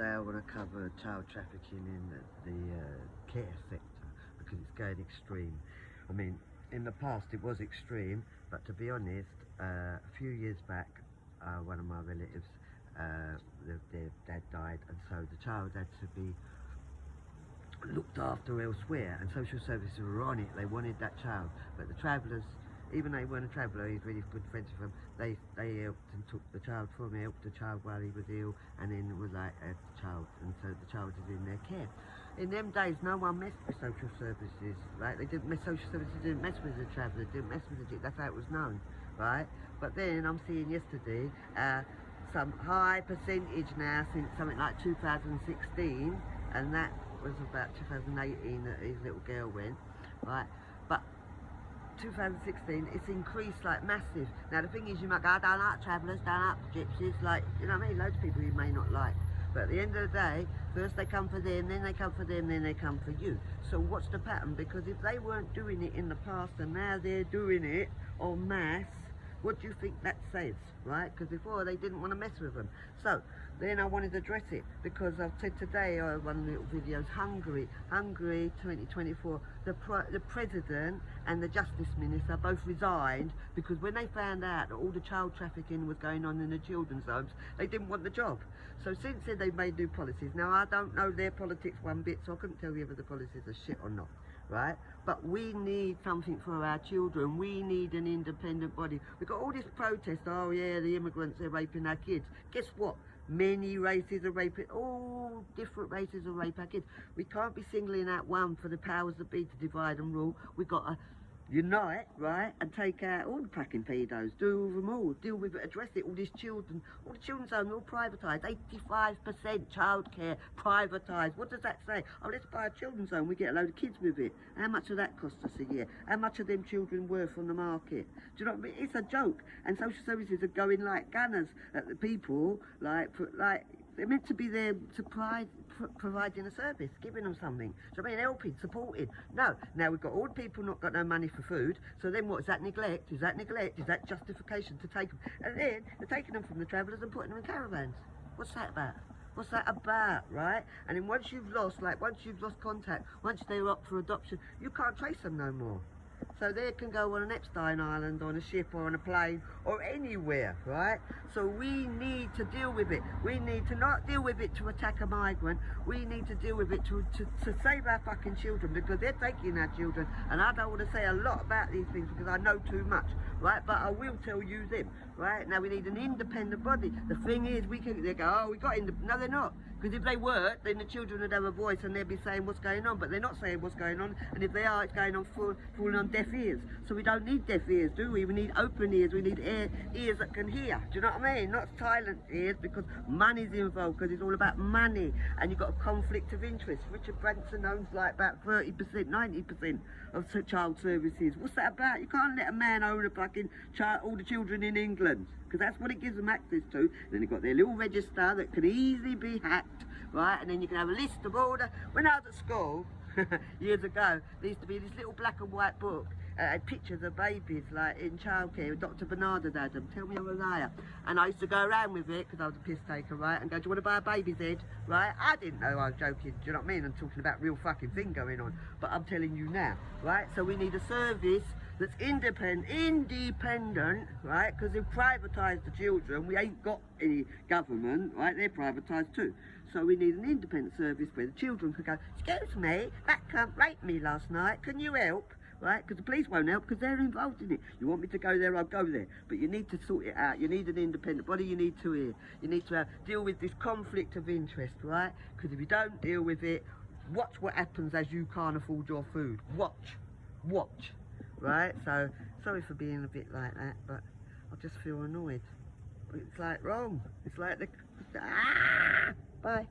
today I want to cover child trafficking in the care sector because it's going extreme. I mean, in the past it was extreme, but to be honest, a few years back, one of my relatives, their dad died, and so the child had to be looked after elsewhere, and social services were on it. They wanted that child, but the travellers, even though he weren't a traveller, he's really good friends with them, they helped and took the child from him, helped the child while he was ill, and then it was like the child, and so the child is in their care. In them days, no one messed with social services, right? They didn't mess, social services didn't mess with the traveller, didn't mess with the, that's how it was known, right? But then I'm seeing yesterday some high percentage now since something like 2016, and that was about 2018 that his little girl went, right? But 2016 it's increased like massive. Now the thing is, you might go, I don't like travellers, don't like gypsies, like, you know what I mean, loads of people you may not like, but at the end of the day, first they come for them, then they come for them, then they come for you. So what's the pattern? Because if they weren't doing it in the past and now they're doing it en masse, what do you think that says, right? Because before they didn't want to mess with them. So then I wanted to address it because I've said today, one of the little videos, Hungary 2024, the president and the justice minister both resigned because when they found out that all the child trafficking was going on in the children's homes, they didn't want the job. So since then they've made new policies. Now I don't know their politics one bit, so I couldn't tell you whether the policies are shit or not, right? But we need something for our children. We need an independent body. We've got all this protest, oh yeah, the immigrants are raping our kids. Guess what? Many races are raping, all different races are raping our kids. We can't be singling out one for the powers that be to divide and rule. We've got to unite, right, and take out all the packing pedos, do them all, deal with it, address it. All these children, all the children's homes are all privatised, 85% childcare privatised. What does that say? Oh, let's buy a children's home, we get a load of kids with it. How much of that cost us a year? How much are them children worth on the market? Do you know what I mean? It's a joke, and social services are going like gunners at the people, like they're meant to be there to providing a service, giving them something. So I mean, helping, supporting. No, now we've got all the people not got no money for food. So then what is that? Neglect? Is that neglect? Is that justification to take them? And then they're taking them from the travellers and putting them in caravans. What's that about? What's that about, right? And then once you've lost contact, once they're up for adoption, you can't trace them no more. So they can go on an Epstein Island, on a ship or on a plane or anywhere, right? So we need to deal with it. We need to not deal with it to attack a migrant. We need to deal with it to save our fucking children, because they're taking our children. And I don't want to say a lot about these things because I know too much, right? But I will tell you them, right? Now we need an independent body. The thing is, they go, oh, we got no, they're not. Because if they were, then the children would have a voice and they'd be saying what's going on, but they're not saying what's going on, and if they are, it's going on falling on deaf ears. So we don't need deaf ears, do we? We need open ears, we need ears that can hear. Do you know what I mean? Not silent ears, because money's involved, because it's all about money, and you've got a conflict of interest. Richard Branson owns like about 30%, 90% of child services. What's that about? You can't let a man own a fucking all the children in England, because that's what it gives them access to. Then you've got their little register that can easily be hacked, right? And then you can have a list of all the... When I was at school, years ago, there used to be this little black and white book, pictures of babies, like in childcare. Dr. Bernard had them. Tell me I'm a liar. And I used to go around with it, because I was a piss taker, right, and go, do you want to buy a baby's head, right? I didn't know I was joking, do you know what I mean? I'm talking about real fucking thing going on, but I'm telling you now, right? So we need a service that's independent, right? Because they've privatised the children. We ain't got any government, right? They're privatised too. So we need an independent service where the children could go, excuse me, that cunt raped me last night, can you help? Right? Because the police won't help because they're involved in it. You want me to go there, I'll go there. But you need to sort it out. You need an independent body, you need to hear. You need to deal with this conflict of interest, right? Because if you don't deal with it, watch what happens as you can't afford your food. Watch. Right? So, sorry for being a bit like that, but I just feel annoyed. It's like wrong. It's like bye.